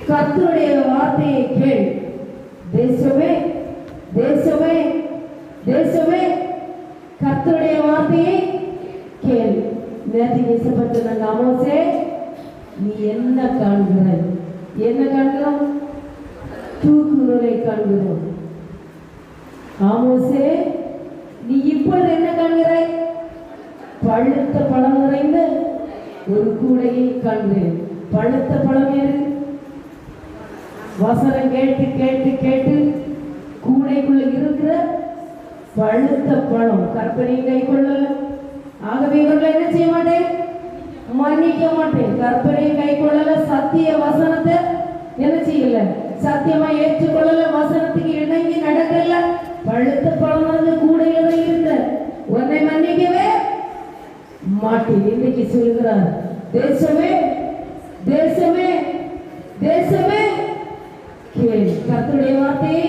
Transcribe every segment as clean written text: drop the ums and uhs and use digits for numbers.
கர்த்தருடைய வார்த்தையை கேள். தேசமே தேசமே தேசமே கர்த்தருடைய வார்த்தையை கேள். நேற்று பேசப்பட்ட ஆமோசே, நீ என்ன காண்கிறாய்? என்ன காண்கிறோம்? தூக்குகளை காண்கிறோம். ஆமோசே, நீ இப்பொழுது என்ன காண்கிறாய்? பழுத்த பழம் நிறைந்த ஒரு கூடையை காண்கிறேன். பழுத்த பழம் ஏறு. வசனம் கேட்டு கேட்டு கேட்டு கூடைக்குள்ள இருக்கிற பழுத்த பழம் கற்பனை கை கொள்ளல. ஆகவே இவர்களை என்ன செய்ய மாட்டேன்? மன்னிக்க மாட்டேன். கற்பனை கை கொள்ளல, சத்திய வசனத்தை என்ன செய்யல, சத்தியமா ஏற்றுக்கொள்ளல, வசனத்துக்கு இணங்கி நடக்கல, பழுத்த பழம் வந்து கூடையில இருந்த உன்னை மன்னிக்கவே மாட்டேன். இன்னைக்கு சொல்கிறார், தேசமே தேசமே தேசமே கேள். கர்த்தருடைய வார்த்தையை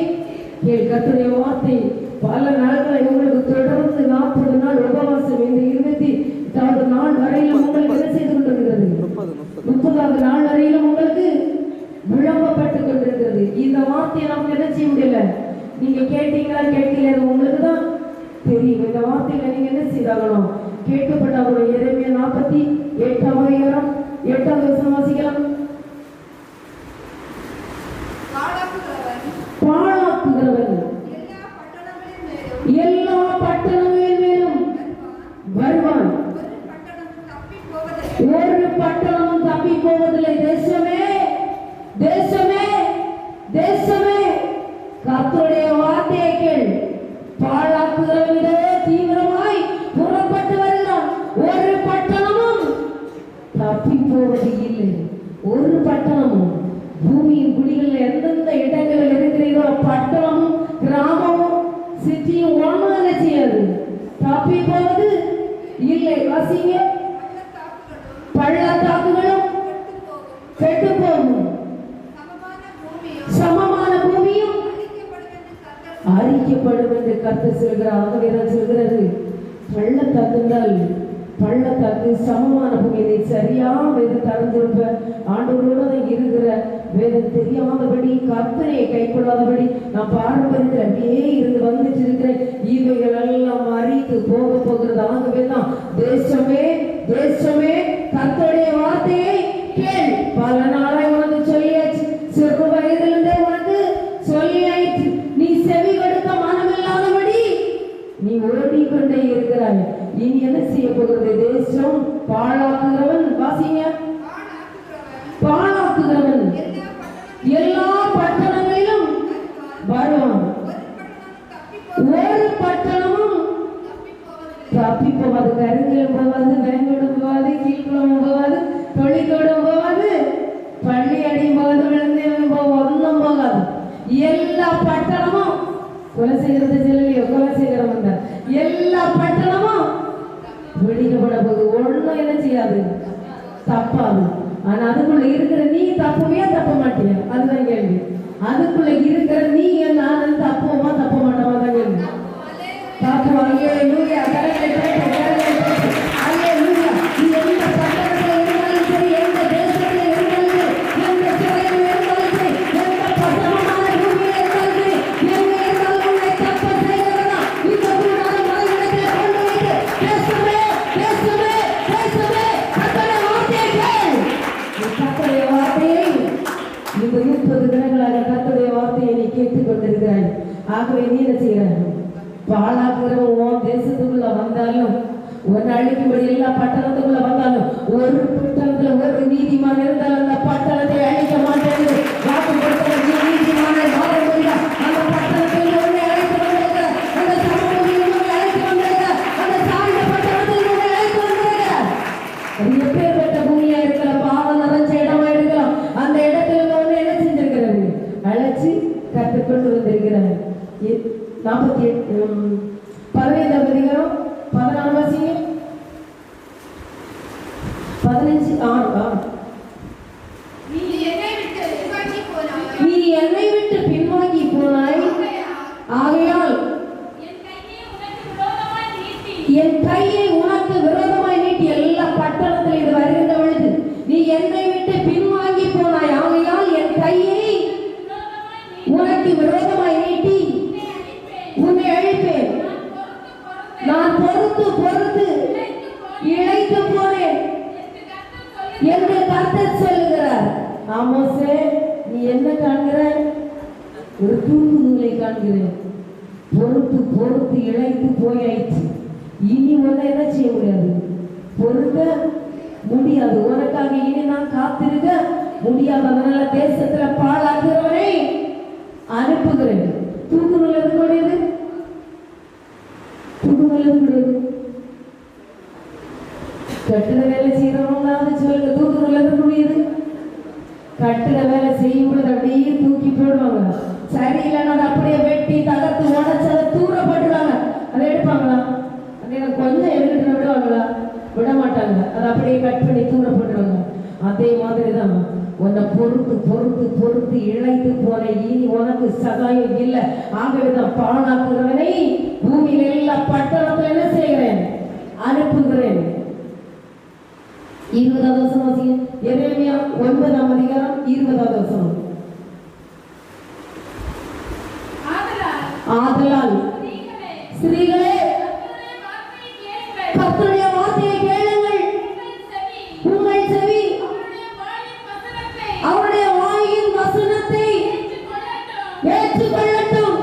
கேள். கர்த்தருடைய வார்த்தை பல நாட்களை உங்களுக்கு தொடர்ந்து 40 நாள் உபவாசம் இந்த 28வது நாள் வரையிலும் உங்களுக்கு என்ன செய்து கொண்டிருக்கிறது? 30வது நாள் வரையிலும் உங்களுக்கு விளம்பப்பட்டு கொண்டிருக்கிறது. இந்த வார்த்தையை நமக்கு என்ன செய்ய முடியல. நீங்க கேட்டீங்களா கேட்கல, உங்களுக்கு தான் தெரியும். இந்த வார்த்தையில நீங்க என்ன செய்தாகணும்? கேட்கப்பட்டாகணும். எரேமியா 48வது அதிகாரம் 8வது வசனம் வாசிக்கலாம். பாழாக்குகிறவன் எல்லா பட்டணங்களின் மேலும் வருவான், ஒரு பட்டணமும் தப்பி போவதில்லை. தேசமே தேசமே தேசமே கர்த்தருடைய வார்த்தையை கேள். பாழாக்குகிறவனிடே தீவிரமாய் புறப்பட்டு வருகிறான், ஒரு பட்டணமும் தப்பி போவது இல்லை. ஒரு பட்டணமும் பூமியின் குடிகளில் எந்தெந்த இடங்களில் இருக்கிறீர்களோ பட்டணமும் கிராமமும் சிட்டியும் ஒன்றும் செய்யாது, தப்பி போவது இல்லை. வாசிங்க. பள்ளத்தாக்குகளும் கெட்டு போகும், சமமான பூமியும் அழிக்கப்படும் என்று கர்த்தர் சொல்கிறார். ஆகவேதான் சொல்கிறது, பள்ளத்தாக்குங்கள் பள்ளத்தாக்கு சமமான பூமியை சரியா வேதம் தரந்திருப்ப ஆண்டவரோட இருக்கிற வேதம் தெரியாதபடி கர்த்தரையை கை கொள்ளாதபடி நான் பாரம்பரியத்தில் அப்படியே இருந்து வந்துட்டு இருக்கிறேன். இவைகள் எல்லாம் அறிந்து போக போகிறது. ஆகவே தான் தேசமே தேசமே கர்த்தருடைய வார்த்தையை கேள். பல நாளாய் உனக்கு சொல்லியாச்சு, சிறு வயதிலிருந்தே உனக்கு சொல்லியாயிற்று. நீ செவி கொடுக்க மனமில்லாதபடி நீ ஓடிக்கொண்டே இருக்கிறாய். இனி என்ன செய்ய போகிறது? தேசம் பாழாக்குகிறவன். வாசிங்க. பாழாக்குகிறவன் எல்லா பட்டணங்களிலும் வருவான், ஒரு பட்டணமும் தப்பி போவாது. கருங்கிலும் போவாது, வேங்கோடும் போவாது, கீழ்குளமும் போவாது, தொழிற்கோடும் போவாது, பள்ளி அடியும் போவாது, விழுந்தேவன் ஒன்றும் போகாது. எல்லா பட்டணமும் கொலை செய்கிறது செல்லையோ, கொலை செய்கிறவன் தான். எல்லா பட்டணமும் வெடிக்கப்பட போகுது. ஒன்றும் என்ன செய்யாது, தப்பாது. ஆனா அதுக்குள்ள இருக்கிற நீ தப்புவியா தப்ப மாட்டியா? அதுதான் கேள்வி. அதுக்குள்ள இருக்கிற நீ நான் தப்புவமா தப்ப மாட்டோமா தான் கேள்வி. தப்பு. அல்லேலூயா. அல்லேலூயா. நீ எந்த பட்டணத்துல இருந்தாலும் சரி, எந்த தேசத்துல இருந்தாலும் சரி, எந்த சிறையில் இருந்தாலும் சரி, எந்த பட்டணமான பூமியில இருந்தாலும் சரி, எங்க இருந்தாலும் உன்னை தப்ப செய்கிறதா இந்த கூடாத மலையிடத்தை கொண்டு வைத்து தேசமே தேசமே தேசமே கர்த்தருடைய வார்த்தையை கேள். கர்த்தருடைய வார்த்தையை இந்த 30 தினங்களாக கர்த்தருடைய வார்த்தையை நீ கேட்டுக் கொண்டிருக்கிறாய். ஆகவே நீ என்ன செய்கிறாய்? பாழாக்குகிறவன் உன் தேசத்துக்குள்ள வந்தாலும், ஒரு அழிக்கும்படி எல்லா பட்டணத்துக்குள்ள வந்தாலும், ஒரு பட்டணத்துல ஒரு நீதிமான் இருந்தாலும் அந்த பட்டணத்தை அழிக்க மாட்டேன் வாக்கு கொடுத்த நீதிமானை அந்த பட்டணத்தில் உன்னை அழைத்து வந்திருக்க, அந்த சமூகத்தில் உன்னை அழைத்து வந்திருக்க, அந்த சாய்ந்த பட்டணத்தில் உன்னை அழைத்து வந்திருக்க. அது எப்பேற்பட்ட பூமியா இருக்கலாம், பாவம் நிறைஞ்ச இடமா இருக்கலாம், அந்த இடத்துல ஒன்று என்ன செஞ்சிருக்கிறது? அழைச்சி கற்றுக்கொண்டு வந்திருக்கிறார். 15வது அதிகாரம் 14 வாசிங்க. 15:6. நீ என்னை விட்டு பின்வாங்கி போனாய், ஆகையால் என் கையை உனக்கு விரோதமாய் நீட்டி. எல்லா பட்டணத்தில் இது வருகின்ற பொழுது நீ என்னை விட்டு பின் உனக்கு விரோதமாய் நீட்டி உன்னை அழிப்பேன். நான் பொறுத்து பொறுத்து இழைத்து போனேன் என்று கர்த்தர் சொல்லுகிறார். ஆமோஸே, நீ என்ன காண்கிறாய்? ஒரு தூக்கு நூலை காண்கிறேன். பொறுத்து பொறுத்து இழைத்து போயாயிடுச்சு. இனி உன்னை என்ன செய்ய முடியாது, பொறுக்க முடியாது. உனக்காக இனி நான் காத்திருக்க முடியாது. அதனால தேசத்துல பாழாகிறவனை அனுப்புகிறேன். தூக்கு நூல் எது கூடியது? தூக்கு நூல் எது கூடியது? கட்டிட வேலை செய்யறவங்களாவது சொல்லுங்க, தூக்கு நூல் எது கூடியது? கட்டிட வேலை செய்யும் பொழுது அப்படியே தூக்கி போடுவாங்க. சரியில்லைன்னா அதை அப்படியே வெட்டி தகர்த்து உடச்சு அதை தூரப்பட்டுருவாங்க. அதை எடுப்பாங்களா? கொஞ்சம் எடுத்துட்டு விடுவாங்களா? விட மாட்டாங்க. அதை அப்படியே கட் பண்ணி தூரப்பட்டுருவாங்க. அதே மாதிரிதான் உன்னை பொறுத்து பொறுத்து பொறுத்து இழைத்து போன இனி உனக்கு சகாயம் இல்லை. ஆகவேதான் பாழாக்குகிறவனை பூமியில எல்லா பட்டணத்துல என்ன செய்கிறேன்? அனுப்புகிறேன். 20வது வசனம். எரேமியா 9ஆம் அதிகாரம் 20வது வசனம். ஆதலால் ஸ்திரீகளே, கர்த்தருடைய வார்த்தையை கேளுங்கள். உங்கள் செவி அவருடைய வாயின் வசனத்தை ஏற்றுக்கொள்ளட்டும்.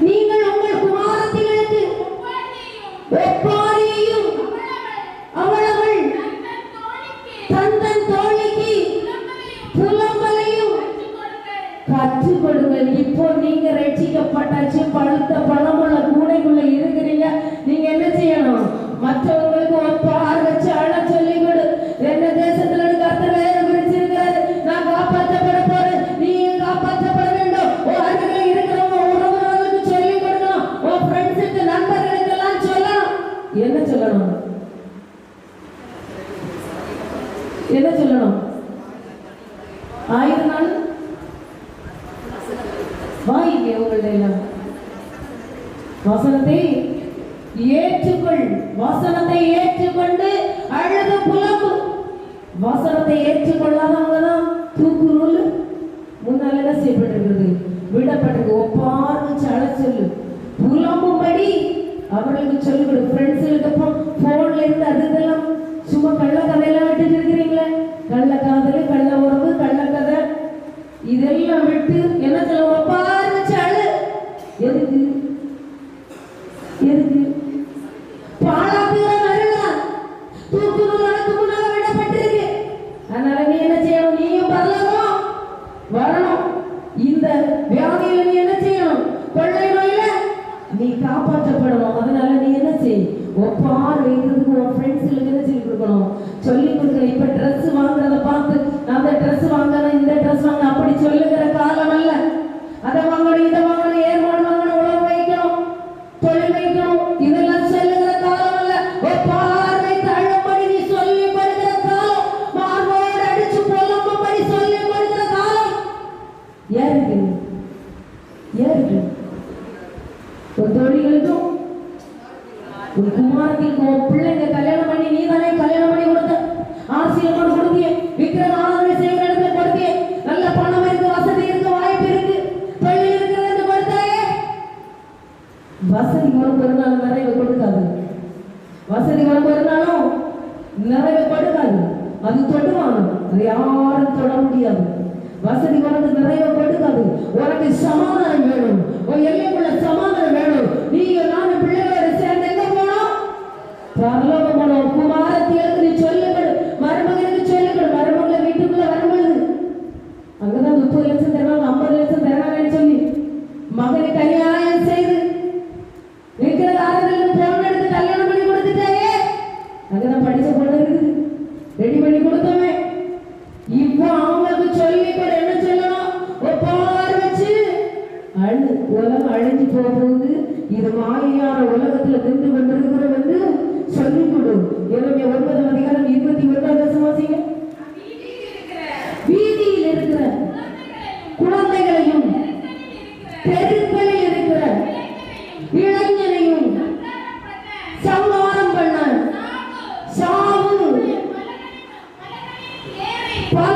நீங்கள் உங்கள் குமாரத்திகளுக்கு ஒப்பாரியையும் அவளவள் தந்தன் தோழிக்கு புலம்பலையும் கற்றுக் கொடுங்கள். இப்போ நீங்க ரட்சிக்கப்பட்டாச்சு, பழுத்த பழமுள்ள கூடைக்குள்ள இருக்கிறீங்க. நீங்க என்ன செய்யணும்? மற்றவங்களுக்கு ஒப்பார் வச்சு அழ சொல்லி கொடு. என்ன தேசத்துல கர்த்தர் வேற பிரிச்சிருக்காரு. நான் காப்பாற்றப்பட போறேன், நீங்க காப்பாற்றப்பட வேண்டும். அருகில் இருக்கிறவங்க உறவுகளுக்கு சொல்லி கொடுக்கணும். உன் ஃப்ரெண்ட்ஸுக்கு நண்பர்களுக்கு எல்லாம் சொல்லணும். என்ன சொல்லணும்? என்ன சொல்லணும்? 1000 நாள் வாயிங்க உங்களுடைய வசனத்தை ஏற்றுக்கொள். வசனத்தை ஏற்றுக்கொண்டு அழுது புலம்பு. வசனத்தை ஏற்றுக்கொள்ளாதவங்க தான் தூக்கு நூல் முன்னால் என்ன செய்யப்பட்டிருக்கிறது? விடப்பட்டிருக்கு. ஒப்பார்ந்து அழ சொல்லு, புலம்பும்படி அவர்களுக்கு சொல்லிக் கொடு. ஃப்ரெண்ட்ஸுக்கு அப்புறம் போன்ல இருந்து அதுக்கெல்லாம் சும்மா கள்ள கதையெல்லாம் விட்டுட்டு இருக்கிறீங்களே. கள்ள காதல், கள்ள உறவு, கள்ள கதை இதெல்லாம் விட்டு என்ன சொல்ல? ஒப்பார்ந்து அழு. எதுக்கு? எதுக்கு? பாழாக்குகிற அருளால் தூக்கு நூல் உனக்கு முன்னால விடப்பட்டிருக்கு. அதனால நீ என்ன செய்யணும்? நீயும் பரலோகம் வரணும். இந்த வியாதியில நீ என்ன செய்யணும்? கொள்ளை நோயில நீ காப்பாற்றப்படணும். அதனால நீ என்ன செய்? ஒப்பார் வைக்கிறதுக்கு உன் ஃப்ரெண்ட்ஸுக்கு என்ன சொல்லி கொடுக்கணும்? சொல்லி கொடுக்கணும். இப்ப ட்ரெஸ் வாங்குறத பார்த்து அந்த ட்ரெஸ் வாங்கணும், இந்த ட்ரெஸ் வாங்கணும் அப்படி சொல்லுகிற காலம் அல்ல. அதை வாங்கணும், இதை வாங்கணும், ஏர்மாடு வாங்கணும், உழவு வைக்கணும், தொழில் வைக்கணும், இதெல்லாம் சொல்லுகிற காலம் அல்ல. ஒப்பார் வைத்து அழும்படி நீ சொல்லி படுகிற காலம். மார்போடு அடிச்சு புலம்பும்படி சொல்லி படுகிற காலம். ஏறுது ஏறுது. ஒரு தொழில்களுக்கும் ஒரு குமாரத்திற்கு ஒரு பிள்ளைங்க கல்யாணம் பண்ணி நீ தானே கல்யாணம் பண்ணி கொடுத்த. ஆசீர்வாதம் கொடுத்தியே, விக்கிரக ஆராதனை செய்கிற இடத்துல கொடுத்தியே, நல்ல பணம் இருக்கு, வசதி இருக்கு, வாய்ப்பு இருக்கு, தொழில் இருக்கிறது கொடுத்தாயே. வசதி உனக்கு ஒரு நாள் நிறைவு கொடுக்காது. வசதி உனக்கு ஒரு நாளும் நிறைவு கொடுக்காது. அது தொடுவாங்க, அது யாரும் தொட முடியாது. வசதி உனக்கு நிறைவு கொடுக்காது. உனக்கு சமாதானம் வேணும், உன் எல்லைக்குள்ள சமாதானம் வேணும். நீங்க நானும் பிள்ளைகளோட சேர்ந்து எங்க போனோம்? பரலோகம் போனோம். குமாரத்திற்கு நீ சொல்லுங்கள், மருமகனுக்கு சொல்லுங்கள். மருமகளை வீட்டுக்குள்ள வரும்பொழுது அங்கதான் 30 லட்சம் தருவாங்க, 50 லட்சம் தருவாங்கன்னு சொல்லி மகனுக்கு கல்யாணம் செய்து இருக்கிற ஆறுதலுக்கு பொண்ணு எடுத்து கல்யாணம் பண்ணி கொடுத்துட்டாயே. அங்கதான் படிச்ச பொண்ணு இருக்குது, ரெடி பண்ணி கொடுத்தோமே. இப்போ அவங்களுக்கு சொல்லி கூட என்ன சொல்லணும்? ஒப்பார் வச்சு அழு. உலகம் அழிஞ்சு போகுது, இது மாயான உலகத்துல நின்று கொண்டிருக்கிறோம் என்று சொல்லிக் கொடு. எரேமியா 9ஆம் அதிகாரம் 21வது வசனம். வீதியில் இருக்கிற குழந்தைகளையும் தெருக்களில் இருக்கிற இளைஞரையும் சங்காரம் பண்ண சாவு பல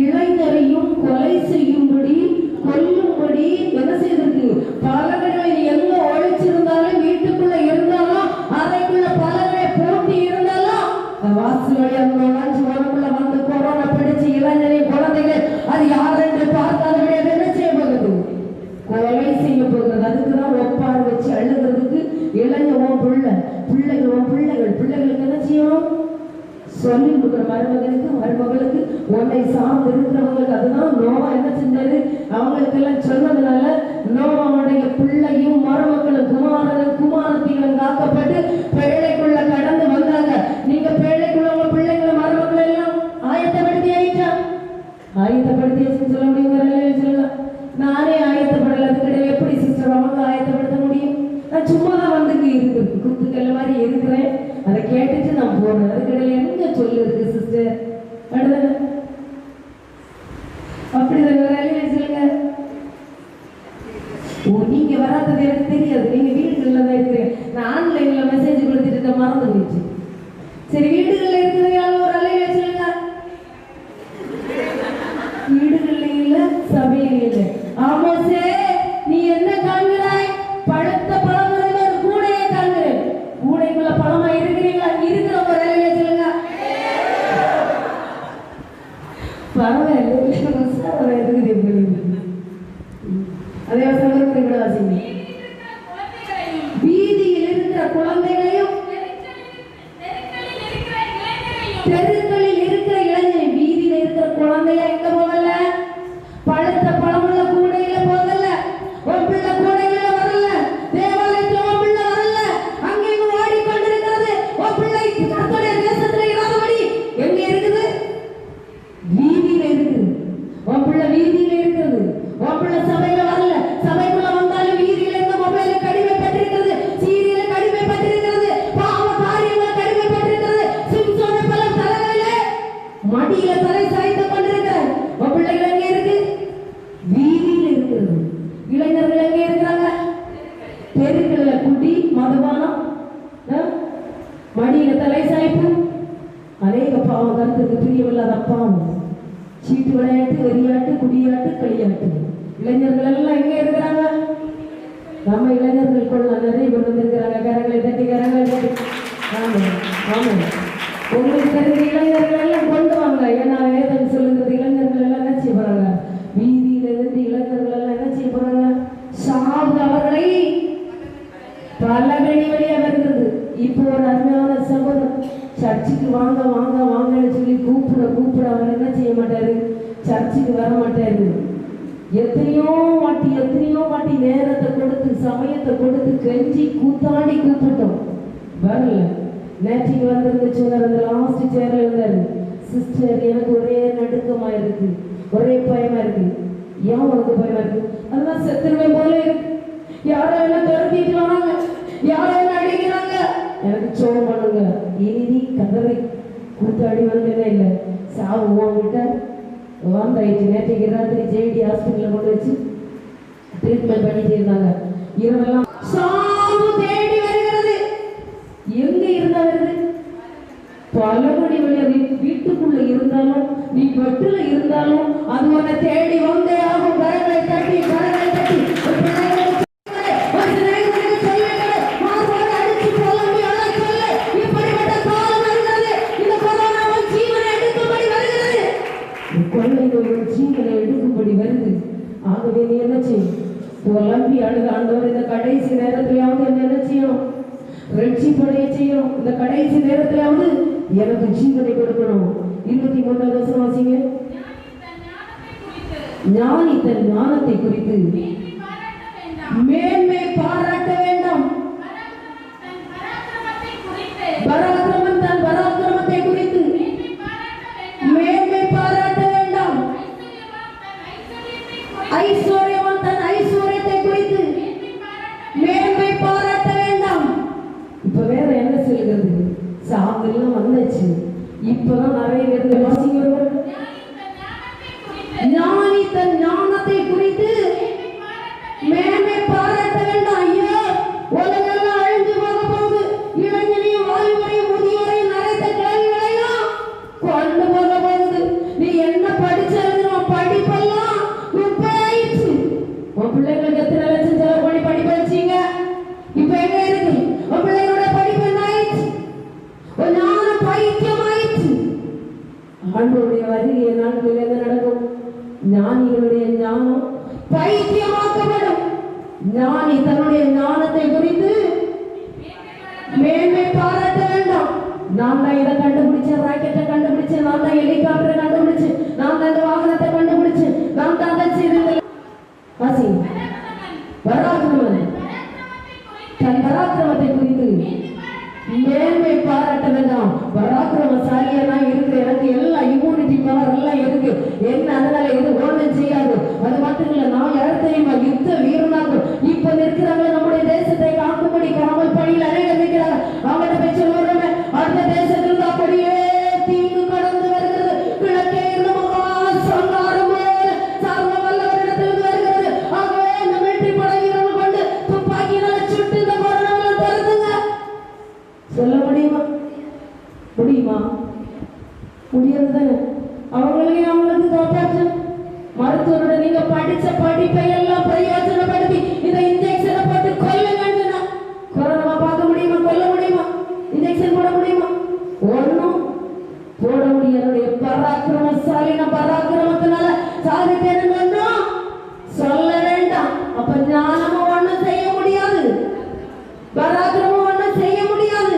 இளைஞரையும் கொலை செய்யும்படி கொல்லும்படி என்ன செய்திருக்கு? பலகடை எங்க ஒழிச்சிருந்தாலும் வீட்டுக்குள்ள இருந்தாலும் அறைக்குள்ள பலகடை போட்டி இருந்தாலும் வாசல் வழியா நுழைஞ்சு வரக்குள்ள வந்து கொரோனா பிடிச்சு இளைஞரை குழந்தைகள் அது யார் என்று பார்க்காத விட என்ன செய்ய போகுது? கொலை செய்ய போகிறது. அதுக்குதான் ஒப்பாறு வச்சு அழுகிறதுக்கு இளைஞரும் பிள்ளைகளுக்கு என்ன செய்யும்? சொல்லி கொடுக்குற மருமகனுக்கு மருமகளுக்கு உன்னை சார்ந்து இருக்கிறவங்களுக்கு. அதுதான் நோவா என்ன செஞ்சாரு? அவங்களுக்கு எல்லாம் சொன்னதுனால நோவாவுடைய பிள்ளையும் மருமக்களும் குமாரத்திகளும் காக்கப்பட்டு பேழைக்குள்ள கடந்து வந்தாங்க. நீங்க பேழைக்குள்ள உங்க பிள்ளைங்களை மருமக்களை எல்லாம் ஆயத்தப்படுத்தி சொல்ல முடியும்? சொல்லலாம். நானே ஆயத்தப்படல. அது கிடையாது. எப்படி சிஸ்டர் அவங்க ஆயத்தப்படுத்த முடியும்? நான் சும்மா தான் வந்து இருக்கு குத்துக்கல்ல மாதிரி இருக்கிறேன். அதை கேட்டுட்டு நான் போறேன். அது கிடையாது. எங்க சொல்லு இருக்கு சிஸ்டர்? அடுத்த அப்படிதான் சொல்லுங்க. நீங்க வராதது எனக்கு தெரியாது. நீங்க வீடுகள்ல தான் இருக்கிறீங்க. நான் ஆன்லைன்ல மெசேஜ் கொடுத்துட்டு மறந்து போயிடுச்சு. சரி, வீடுகள்ல இருக்கிறது ஒரு அலையில சொல்லுங்க. வீடுகள்ல இல்ல, சபையில இல்ல. ஆமா சார், நீ என்ன காண்கிறாய்? பழுத்த பழம் ஒரு கூடையை காண்கிறேன். கூடைக்குள்ள பழமா இருக்கிறீங்களா? இருக்கிற ஒரு அலையில சொல்லுங்க. பரவாயில்ல, அதே வீதியில் இருக்கிற குழந்தைகளையும் தெருக்களில் இருக்கிற இளைஞர். வீதியில இருக்கிற குழந்தைய எங்க போகல? பழுத்த பழமுள்ள கூடையில போகல. ஒரு பிள்ளை கூடையில வரல. தேவாலயத்துல ஒரு பிள்ளை வரல. அங்கேயும் ஓடிக்கொண்டிருக்கிறது. ஒரு பிள்ளை கர்த்தருடைய தேசத்துல இராதபடி எங்க இருக்குது? வீதியில இருக்குது. ஒரு பிள்ளை வீதியில இருக்கிறது. ஒரு பிள்ளை சபையில வரல. சபைக்குள்ள வந்தாலும் வீதியில இருந்து மொபைல கடிமைப்பட்டிருக்கிறது. சீரியல கடிமைப்பட்டிருக்கிறது. பாவ காரியங்கள் கடிமைப்பட்டிருக்கிறது. சிம்சோனை பல தலைகளிலே மடியில தலை சாய்த்து கொண்டிருக்கிறார். ஒரு பிள்ளைகள் எங்க இருக்கு? வீதியில இருக்கிறது. இளைஞர்கள் எங்க இருக்கிறாங்க? தெருக்கள்ல குடி மதுபானம், மடியில தலை சாய்ப்பு, அநேக பாவம் கருத்துக்கு பிரியமில்லாத அப்பாவும் சீட்டு விளையாட்டு, வெறியாட்டு, குடியாட்டு, களியாட்டு. இளைஞர்கள் எல்லாம் எங்க இருக்கிறாங்க? நம்ம இளைஞர்கள் கொள்ள நிறைய கொண்டு வந்திருக்கிறாங்க. கரங்களை தட்டி ஆமா ஆமா. உங்களுக்கு தெரிஞ்ச இளைஞர்கள் எல்லாம் கொண்டு வாங்க. ஏன்னா வேதம் சொல்லுகிறது இளைஞர்கள் எல்லாம் என்ன செய்ய போறாங்க? வீதியில இருந்து இளைஞர்கள் எல்லாம் என்ன செய்ய போறாங்க? சாவு அவர்களை பலகணி வழியா வருகிறது. இப்போ ஒரு அருமையான சகோதரர் சர்ச்சுக்கு வாங்க வாங்க வாங்கன்னு சொல்லி கூப்பிட அவர் என்ன செய்ய மாட்டாரு? சர்ச்சுக்கு வர மாட்டாரு. எத்தனையோ வாட்டி நேரத்தை கொடுத்து சமயத்தை கொடுத்து கெஞ்சி கூத்தாடி கூப்பிட்டோம், வரல. நேற்றுக்கு வந்திருந்து சொன்னார், அந்த லாஸ்ட் சேர்ல இருந்தாரு. சிஸ்டர், எனக்கு ஒரே நடுக்கமா இருக்கு, ஒரே பயமா இருக்கு. ஏன் உனக்கு பயமா இருக்கு? அதெல்லாம் செத்துருவே போல இருக்கு. யாரோ என்ன துரத்திட்டு வராங்க, யாரோ என்ன அடிக்கிறாங்க. எனக்கு சோகம் பண்ணுங்க. இனி கதவை கூத்தாடி வந்ததே இல்லை. சாவு உங்ககிட்ட வந்தாயிடுச்சு. நேற்றைக்கு ராத்திரி ஜேடி ஹாஸ்பிட்டலில் கொண்டு வச்சு ட்ரீட்மெண்ட் பண்ணிட்டு இருந்தாங்க. இரவெல்லாம் சாவு தேடி வருகிறது. எங்க இருந்தா வருது? பலபடி வழியா. வீட்டுக்குள்ள இருந்தாலும் நீ வெட்டுல இருந்தாலும் அது உன்னை தேடி வந்தே ஆகும். கரங்களை தட்டி ஜீவனை எடுக்கும்படி வருது. ஆகவே நீ என்ன செய்யும்? புலம்பி அழுது, ஆண்டவர் இந்த கடைசி நேரத்திலாவது என்ன செய்யணும்? ரட்சிப்படைய செய்யணும். இந்த கடைசி நேரத்திலாவது எனக்கு ஜீவனை கொடுக்கணும். 23வது வசனம் வாசிங்க. ஞானி தன் ஞானத்தை குறித்து மேன்மை பாராட்ட வேண்டாம். பராக்கிரமன் தன் பராக்கிரமத்தை குறித்து மேன்மை பாராட்ட வேண்டாம். ஐஸ்வர்யவான் தன் ஐஸ்வர்யத்தை குறித்து மேன்மை பாராட்ட வேண்டாம். இப்ப வேற என்ன சொல்லுகிறது? சாவெல்லாம் வந்தாச்சு. இப்பதான் நிறைய பேர் வாசிக்கிறவர் ஞானி தன் ஞானத்தை குறித்து மேன்மை பாராட்ட வேண்டாம். ஐயோ, உலகெல்லாம் அழிஞ்சு போக போகுது. இளைஞனையும் வாலிபரையும் முதியோரையும் நரைத்த கிழவிகளையும் கொண்டு போக போகுது. நீ என்ன படிச்ச படிப்பெல்லாம் குப்பையாயிடுச்சு. உன் பிள்ளைங்களுக்கு எத்தனை லட்சம் செலவு பண்ணி படிப்பு வச்சீங்க, இப்ப எங்க இருக்கு? உன் பிள்ளைங்களோட படிப்பு என்ன ஆயிடுச்சு? ஒரு ஞானம் பைத்தியம் ஆயிடுச்சு. ஆண்டவருடைய வருகை நாட்களில் என்ன நடக்கும்? ஞானிகளுடைய ஞானம் பைத்தியமாக்கப்படும். ஞானி தன்னுடைய ஞானத்தை குறித்து மேன்மை பாராட்ட வேண்டாம். நான் தான் இதை கண்டுபிடிச்சேன், ராக்கெட்டை கண்டுபிடிச்சேன், நான் தான் ஹெலிகாப்டரை கண்டுபிடிச்சேன், நான் தான் இந்த வாகனத்தை கண்டுபிடிச்சேன், நான் தான் அதை செய்தேன். பராக்கிரமன் தன் பராக்கிரமத்தை குறித்து மேன்மை பாராட்ட வேண்டாம். பராக்கிரமசாலியா நான் இருக்கு, எனக்கு எல்லாம் இம்யூனிட்டி பவர் எல்லாம் இருக்கு, என்ன அதனால இது ஒன்றும் செய்யாது. அது மட்டும் இல்ல, நான் யார் தெரியுமா? யுத்த வீரனாகும். இப்ப நிற்கிறாங்க நம்முடைய தேசத்தை காக்கும்படி காவல் பணியில் அநேகர் நிற்கிறாங்க. அவங்கள்ட்ட போய் சொல்லுறோமே, அடுத்த தேசத்தில் அப்படியே தீங்கு கடந்து வருகிறது, கிழக்கே இருந்து மகா சங்காரம் போல சர்வ வல்லவரிடத்திலிருந்து வருகிறது. ஆகவே இந்த மிலிட்டரி படை வீரர்கள் கொண்டு துப்பாக்கியினால சுட்டு இந்த கொரோனாவில் தருதுங்க. சொல்ல முடியுமா? முடியுமா? முடியாது தானே. அவங்களையும் அவங்களுக்கு காப்பாற்று. மருத்துவரோட நீங்க படிச்ச படிப்பை எல்லாம் பிரயோஜனப்படுத்தி இந்த இன்ஜெக்ஷனை போட்டு கொல்லுங்கன்னா கொரோனா பார்க்க முடியுமா? கொல்ல முடியுமா? இன்ஜெக்ஷன் போட முடியுமா? ஒன்னும் போட முடியாது. பராக்கிரமசாலின பராக்கிரமத்தினால சாதித்தேன்னு சொல்ல வேண்டாம். அப்ப ஞானமும் ஒண்ணும் செய்ய முடியாது, பராக்கிரமும் ஒண்ணும் செய்ய முடியாது.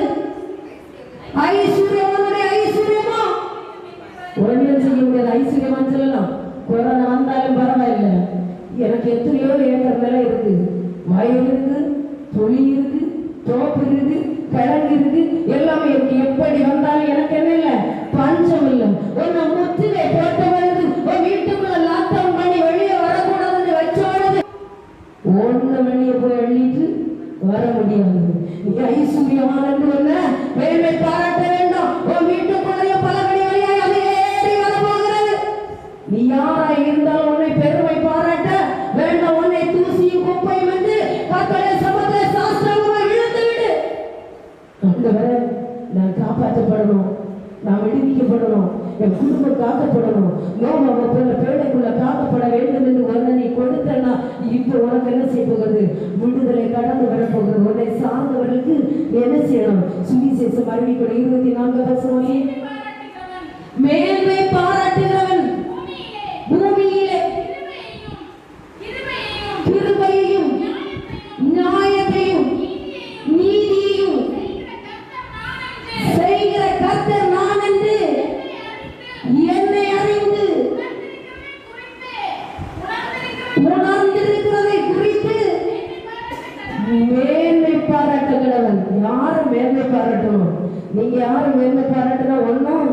ஐஸ்வர்யவனுடைய ஐஸ்வர்யமா ஒன்றும் செய்ய முடியாது. ஐஸ்வர்யமான்னு சொல்லலாம். கொரோனா வந்தாலும் பரவாயில்லை, எனக்கு எத்தனையோ ஏக்கர் நிலம் இருக்கு, வயல் இருக்கு, தொழில் இருக்கு, தோப்பு இருக்கு, கிழங்கு இருக்கு, எல்லாமே இருக்கு. எப்படி வந்தாலும் எனக்கு என்ன இல்லை, பஞ்சம் இல்லை. ஒன்னு முத்திரை போட்ட வருது, வீட்டுக்குள்ள லாக்டவுன் பண்ணி வெளியே வரக்கூடாதுன்னு வச்சோடுது, ஒன்னு வெளியே போய் அள்ளிட்டு வர முடியாது. நீ ஐஸ்வர்யமான மேன்மை பாராட்ட வேண்டும். உன் வீட்டுக்குள்ளேயே பலகடி வழியாய் அது ஏறி வர போகிறது. நீ யாராய் இருந்தாலும் உன்னை பெருமை பாராட்ட வேண்டாம். உன்னை தூசியும் குப்பையும் வந்து கர்த்தருடைய சமூகத்திலே சாஸ்திரமாய் விழுந்து விடு. ஆண்டவரே, நான் காப்பாற்றப்படணும், நான் விடுவிக்கப்படணும், என் குடும்பம் காக்கப்படணும், நோவாவை போல பேடைக்குள்ள காக்கப்பட வேண்டும் என்று ஒன்றை நீ கொடுத்தனா இப்ப உனக்கு என்ன செய்ய போகிறது? விடுதலை கடந்து வரப்போகிறது. உன்னை சார்ந்தவர்களுக்கு என்ன செய்யணும்? சுவிசேஷம் அறிவிக்கிற 24 வசனம். மேன்மை பாராட்டுகிறவன் பூமியிலே கிருபையையும் நியாயத்தையும் நீதியையும் செய்கிற கர்த்தர் நான் என்று என்னை அறிந்து உணர்ந்திருக்கிறதை குறித்து மேன்மை பாராட்டுகிறவன். யாரும் மேன்மை பாராட்டணும்? நீங்க யாரும் மேன்மை பாராட்டினா ஒன்னும்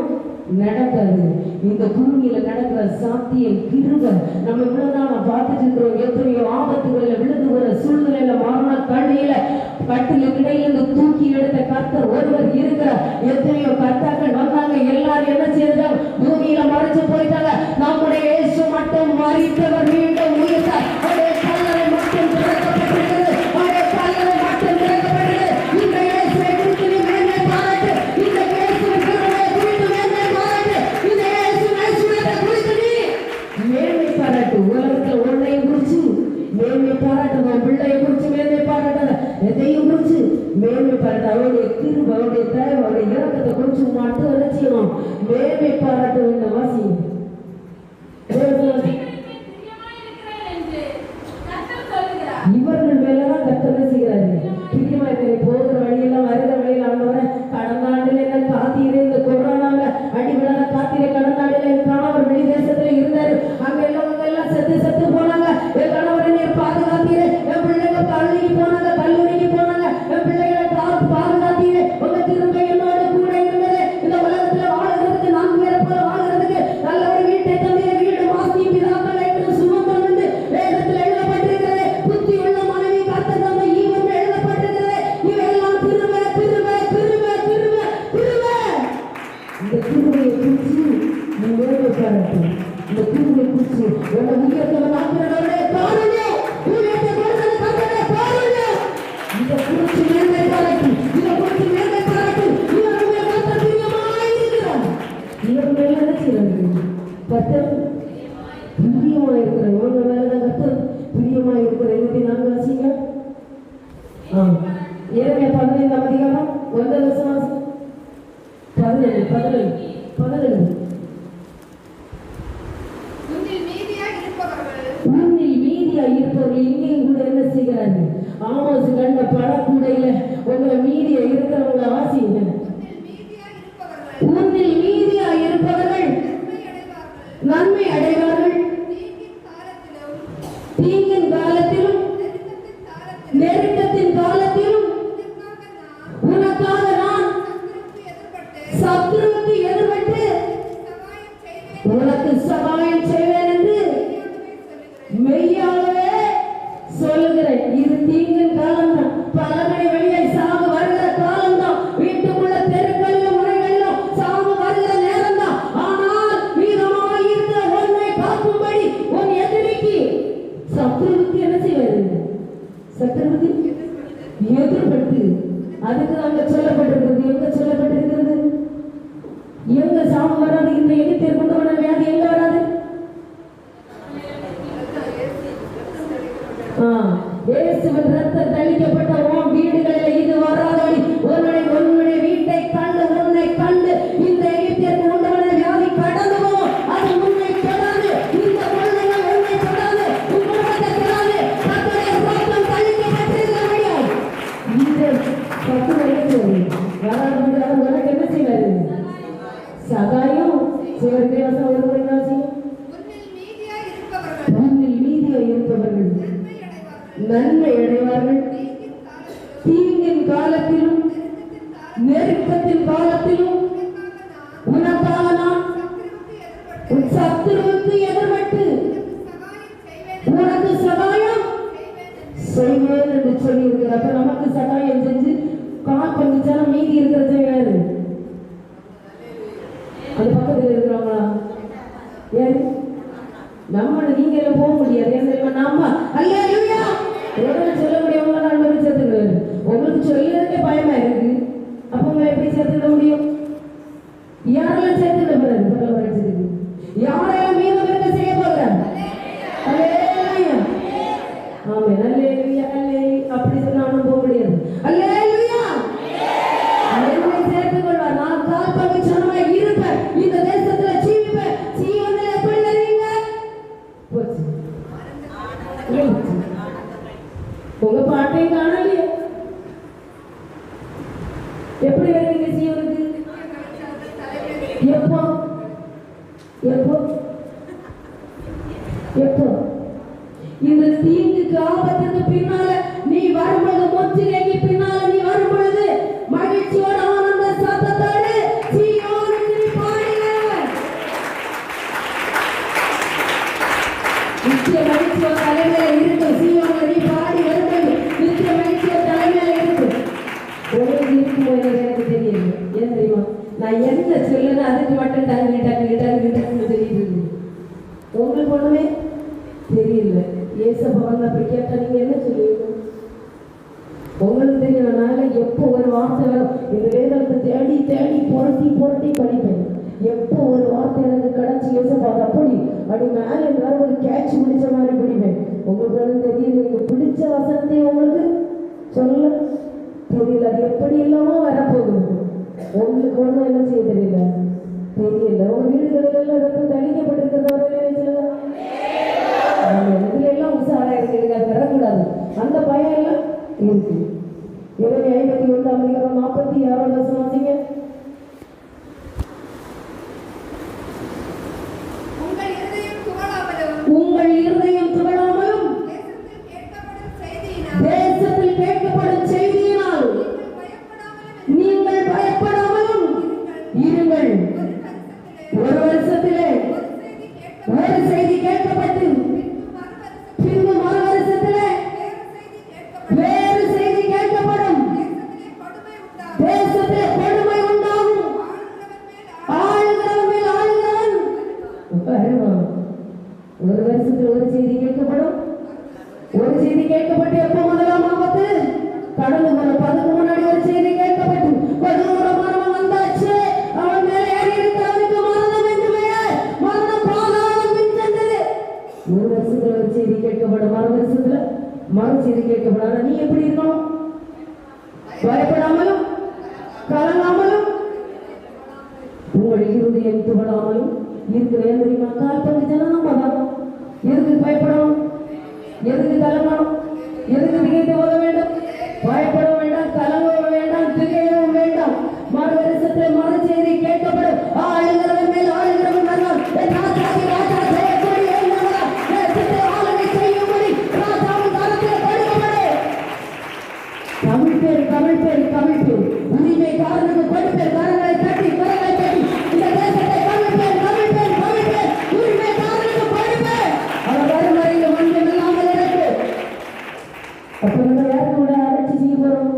நடக்காது. இந்த பூமியில நடக்கிற சாத்தியம் கிருபை நம்ம இவ்வளவு நாள் பார்த்துட்டு இருக்கிறோம். எத்தனையோ ஆபத்துகள்ல விழுந்து வர சூழ்நிலையில மாறினா கண்ணியில கட்டிலுக்கு இடையிலிருந்து தூக்கி எடுத்த கர்த்தர் ஒருவர் இருக்கிறார். எத்தனையோ கர்த்தாக்கள் வந்தாங்க, எல்லாரும் என்ன செய்தாங்க? பூமியில மறைச்சு போயிட்டாங்க. நம்முடைய இயேசு மட்டும் மரித்தவர் மீண்டும் உயிர்த்தார். அவருடைய கல்லறை மட்டும் திறக்கப்பட்டிருக்கிறது, அவருடைய கல்லறை மட்டும் திறக்கப்பட்டிருக்கிறது. இந்த இயேசுவை குறித்து நீ மேன்மை பாராட்டு, இந்த இயேசுவின் கிருபையை குறித்து மேன்மை பாராட்டு, இந்த இயேசுவின் ஐஸ்வர்யத்தை குறித்து நீ மேன்மை பாராட்டு. உலகத்துல ஒன்றையும் குறிச்சு மேன்மை பாராட்டணும், பிள்ளையை குறிச்சு மேன்மை பாராட்டல, எதையும் குறிச்சு மேன்மை பாராட்ட. அவருடைய கிருபை, அவருடைய தயவு, அவருடைய இரக்கத்தை குறிச்சு மட்டும் என்ன செய்யணும்? மேன்மை பாராட்ட வேண்டும். வாசி இவர்கள் மேலதான் கர்த்தர் செய்கிறாரு. பிரியமா இருக்கிற போகிற வழியெல்லாம் வருகிற வழியில் ஆண்டவரை கடந்த ஆண்டில் என்ன காத்தீரே, இந்த கொரோனால அடிவிழாத காத்தீரை கடந்த ஆண்டில் என் கணவர் வெளி தேசத்துல இருந்தாரு. அங்க எல்லாம் செத்து போனாங்க. என் கணவரை நீர் பாதுகாத்தீரே, என் பிள்ளைங்க பள்ளிக்கு போனாங்க, கல்லூரிக்கு போனாங்க, என் பிள்ளைகளை பாதுகாத்தீரே. உங்க திரும்ப என்னோட கூட இருந்தது. இந்த உலகத்துல வாழ்கிறதுக்கு நான் வேற போல வாழ்கிறதுக்கு நல்ல ஒரு வீட்டை தந்தீர, வீடு வாசி பிதாக்களை சுமந்தம் என்று வேதத்தில் எழுதப்பட்டிருக்கிறது. புத்தி உள்ள மனைவி கர்த்தர் தந்த ஈவன் எழுதப்பட்டிருக்கிறது. இவையெல்லாம் கிருபை கிருபை கிருபை கிருபை கிருபை. இந்த கிருபையை குறித்து நீ மேன்மை பாராட்டு. இந்த கிருபையை குறித்து உன்னை உயர்த்தவன் ஆக்கிறவருடைய காரணம், உயர்த்த கொடுத்தது கர்த்தருடைய காரணம். இதை குறித்து மேன்மை பாராட்டு, இதை குறித்து மேன்மை பாராட்டு. இவர்கள் மேல் கர்த்தர் பிரியமாய் இருக்கிறார். இவர்கள் மேல் என்ன செய்யறது? கர்த்தர் பிரியமா இருக்கிற இவங்க மேலதான் கத்து பிரியமா இருக்கிற 24 வாசிங்க. ஏற்கனவே 15ஆம் அதிகாரம் 1 வசனம் 11 உன்னில் மீதியா இருப்பவர்கள் இங்கேயும் கூட என்ன செய்கிறாங்க? ஆமோஸ் கண்ட பழக்கூடையில உங்களை மீதியா இருக்கிறவங்க வாசிங்க. உன்னில் மீதியா இருப்பவர்கள் நன்மை அடைவார்கள், தீங்கின் காலத்திலும் நெருக்கத்தின் காலத்திலும் உனக்காக நான் சத்துருவுக்கு எதிர்பட்டு உனக்கு சகாயம் செய்வேன் என்று மெய்யாகவே சொல்லுகிறேன். இது தீங்கின் காலம் தான். பலகடை வெளியே சாவு வருகிற காலம் தான். வீட்டுக்குள்ள தெருக்களிலும் முறைகளிலும் சாவு வருகிற நேரம் தான். ஆனால் வீரமாயிருந்த உன்னை காக்கும்படி உன் எதிரிக்கு சத்துருவுக்கு என்ன செய்வது? சத்துருவுக்கு எதிர்பட்டு. அதுக்கு அங்க சொல்லப்பட்டிருக்கிறது. எங்க சொல்லப்பட்டிருக்கிறது? எங்க சாவு வராது? இந்த எகிப்தியர் கொண்டு வர வியாதி எங்க வராது? இயேசுவின் ரத்தம் தெளிக்கப்பட்ட உன் வீடுகளில் இது வராதபடி உன்னுடைய வீட்டை கண்டு உன்னை கண்டு இந்த எகிப்தியருக்கு கொண்டு வர வியாதி கடந்து போகும். அது உன்னை தொடாது. இந்த குழந்தைகள் உன்னை தொடாது. உன் குடும்பத்தை தொடாது. கர்த்தருடைய ரத்தம் தெளிக்கப்பட்டிருக்கிறபடியால் இந்த சத்துருவை வராதபடி அவர் உனக்கு என்ன செய்வாரு? சகாயம் சிவருடைய வசனம் ஒரு முறை வாசிங்க. உன்னில் மீதியா இருப்பவர்கள் நன்மை அடைவார்கள், தீங்கின் காலத்திலும் நெருக்கத்தின் காலத்திலும் உனக்காக நான் உன் சத்துருவுக்கு எதிர்பட்டு உனக்கு சகாயம் செய்வேன் என்று சொல்லி இருக்கிறார். அப்ப நமக்கு சகாயம் செஞ்சு கால் பண்ணிச்சா மீதி இருக்கிறது யாரு? அது பக்கத்தில் இருக்கிறவங்களா? யாரு? நம்ம நீங்க போக முடியாது. நம்ம அல்லேலூயா உடனே சொல்ல முடியாம நான் சேர்த்துக்கிறாரு. உங்களுக்கு சொல்லுறதுக்கே பயமா இருக்கு. அப்ப உங்களை எப்படி சேர்த்துக்க முடியும்? யாரெல்லாம் சேர்த்துக்க போறாரு? யாரெல்லாம் மீதம் இருக்க செய்ய போறாங்க? அல்லேலூயா ஆமென். அல்லேலூயா அல்லேலூயா அப்படி சொன்னாலும் போக முடியாது. அல்லேலூயா என்னை சேர்த்துக் கொள்வார். நான் கால் பண்ணி சொன்னமா இருப்பேன். இந்த தேசத்துல ஜீவிப்பேன். ஜீவனில் எப்படி வருவீங்க? போச்சு உங்க பாட்டை காணலையே. எப்படி வருவீங்க ஜீவனுக்கு? எப்போ எப்போ எப்போ? இந்த தீங்குக்கு ஆபத்துக்கு பின்னால நீ வரும்பொழுது, முற்றிலைக்கு பின்னால நீ வரும்பொழுது மகிழ்ச்சியோட ஆனந்த சத்தத்தோடு ஜீவனுக்கு நீ பாடுங்க. நித்திய மகிழ்ச்சியோட தலைமையில இருக்கு. ஜீவனை நீ பாடி வரும்போது நித்திய மகிழ்ச்சியோட தலைமையில இருக்கு. உங்களுக்கு இருக்கும்போது எனக்கு தெரியல. ஏன் தெரியுமா? நான் என்ன சொல்லுன்னு அதுக்கு மட்டும் டங்கு தெரியுது. உங்களுக்கு ஒண்ணுமே தெரியல. ஏசப்பா வந்து அப்படி கேட்டா நீங்க என்ன சொல்லுவீங்க? உங்களுக்கு தெரியலனால எப்போ ஒரு வார்த்தை வரும்? இந்த வேதத்தை தேடி தேடி புரட்டி படிப்பேன். எப்போ ஒரு வார்த்தை எனக்கு கிடைச்சி ஏசப்பா அப்படி மேல இருந்தாலும் ஒரு கேட்ச் பிடிச்ச மாதிரி பிடிப்பேன். உங்களுக்கு ஒன்றும் தெரியல. நீங்க பிடிச்ச வசனத்தை உங்களுக்கு சொல்ல தெரியல. அது எப்படி இல்லாம வரப்போகுது. உங்களுக்கு ஒன்றும் என்ன செய்ய தெரியல. உங்க வீடுகளில் ரத்தம் தெளிக்கப்பட்டிருக்கிறவர்களே சொல்லுங்க. இதுல எல்லாம் உஷாரா இருக்கு. பெறக்கூடாது அந்த பயம் எல்லாம் இருக்கு. 51ஆம் அதிகாரம் 46ஆம் வசனம் வாசிங்க. உங்கள் இருதயம் துவளாமலும் தேசத்தில் கேட்கப்படும் செய்தியினால் நீங்கள் பயப்படாமலும் இருங்கள். ஒரு வருஷத்திலே ஒரு செய்தி கேட்கப்பட்டு பின்பு மறு வருஷத்திலே வேறு செய்தி கேட்கப்படும். தேசத்திலே கொடுமை உண்டாகும். ஆளுகிறவன் மேல் ஆளுகிறவன். ஒரு வருஷத்துல ஒரு செய்தி கேட்கப்படும். ஒரு செய்தி கேட்கப்பட்டு எப்போ முதலாம் ஆபத்து? கடந்து போறதுக்கு முன்னாடி ஒரு செய்தி கேட்கப்பட்டு ஒரு மரணம் வந்தாச்சு. அவன் மேல ஏறி இருக்கிறவனுக்கு மரணம் என்று பெயர். மரணம் பாதாளம் சென்றது. ஒரு வருஷத்துல ஒரு செய்தி கேட்கப்படும், மறு வருஷத்துல மறு செய்தி கேட்கப்படாத. நீ எப்படி இருக்கணும்? பயப்படாமலும் கலங்காமலும் உங்கள் இருதயம் துவடாமலும் இருக்கிறேன் தெரியுமா? கால்பந்து ஜனம் நம்ம தான். எதுக்கு பயப்படணும்? எதுக்கு கலங்கணும்? எதுக்கு திகைத்து போக வேண்டும்? பயப்பட வேண்டாம், கலங்கவும் வேண்டாம், திகையவும் வேண்டாம். மறு வருஷத்துல மறு செய்தி கேட்கப்படும். ஆளுகிறவன் மேல் ஆளுகிறவன் வருவான். ராஜா செய்யக்கூடிய ஆளுகை செய்யும்படி ராஜாவின் காலத்தில் கொடுக்கப்படு. தமிழ் பேர் உரிமைக்காரனுக்கு கொடுப்பேன். கரங்களை தட்டி இந்த தேசத்தை தமிழ் பேர் உரிமைக்காரனுக்கு கொடுப்பேன். அவர் வரும் வரையில் ஒன்றும் இல்லாமல் இருக்கு. அப்ப நம்ம யாருக்கு கூட ஆராய்ச்சி செய்ய போறோம்?